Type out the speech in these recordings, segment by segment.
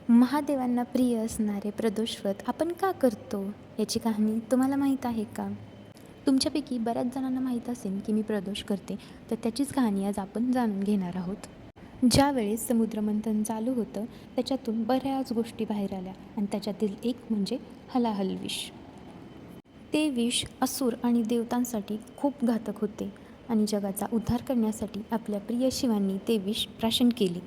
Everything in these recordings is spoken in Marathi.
महादेवांना प्रिय असणारे प्रदोष व्रत आपण का करतो याची कहाणी तुम्हाला माहीत आहे का? तुमच्यापैकी बऱ्याच जणांना माहीत असेल की मी प्रदोष करते, तर त्याचीच कहाणी आज आपण जाणून घेणार आहोत. ज्यावेळेस समुद्रमंथन चालू होतं त्याच्यातून बऱ्याच गोष्टी बाहेर आल्या आणि त्याच्यातील एक म्हणजे हलाहल विष. ते विष असुर आणि देवतांसाठी खूप घातक होते आणि जगाचा उद्धार करण्यासाठी आपल्या प्रिय शिवांनी ते विष प्राशन केले.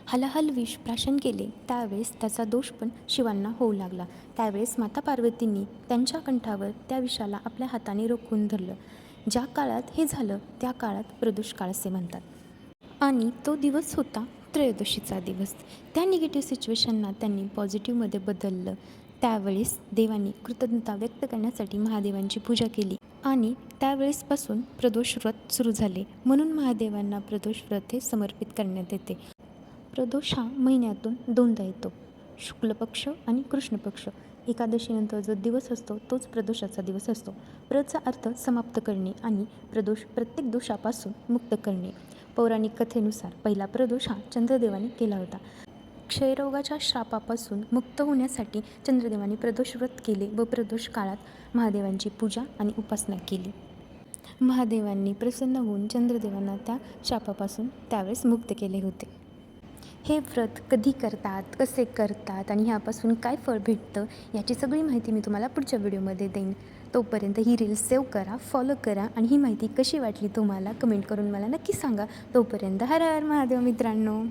हलाहल विष प्राशन केले त्यावेळेस त्याचा दोष पण शिवांना होऊ लागला. त्यावेळेस माता पार्वतींनी त्यांच्या कंठावर त्या विषाला आपल्या हाताने रोखून धरलं. ज्या काळात हे झालं त्या काळात प्रदोष काळ असे म्हणतात. आणि तो दिवस होता त्रयोदशीचा दिवस. त्या निगेटिव्ह सिच्युएशनना त्यांनी पॉझिटिव्हमध्ये बदललं. त्यावेळेस देवांनी कृतज्ञता व्यक्त करण्यासाठी महादेवांची पूजा केली आणि त्यावेळेसपासून प्रदोष व्रत सुरू झाले. म्हणून महादेवांना प्रदोष व्रत हे समर्पित करण्यात येते. प्रदोष हा महिन्यातून दोनदा येतो, शुक्ल पक्ष आणि कृष्ण पक्ष. एकादशीनंतर जो दिवस असतो तोच प्रदोषाचा दिवस असतो. प्रचा अर्थ समाप्त करणे आणि प्रदोष प्रत्येक दोषापासून मुक्त करणे. पौराणिक कथेनुसार पहिला प्रदोष हा चंद्रदेवाने केला होता. क्षयरोगाच्या श्रापापासून मुक्त होण्यासाठी चंद्रदेवाने प्रदोष व्रत केले व प्रदोष काळात महादेवांची पूजा आणि उपासना केली. महादेवांनी प्रसन्न होऊन चंद्रदेवांना त्या शापापासून त्यावेळेस मुक्त केले होते. हे व्रत कधी करतात, कसे करतात आणि ह्यापासून काय फळ भेटतं याची सगळी माहिती मी तुम्हाला पुढच्या व्हिडिओमध्ये देईन. तोपर्यंत ही रील सेव्ह करा, फॉलो करा आणि ही माहिती कशी वाटली तुम्हाला कमेंट करून मला नक्की सांगा. तोपर्यंत हर हर महादेव मित्रांनो.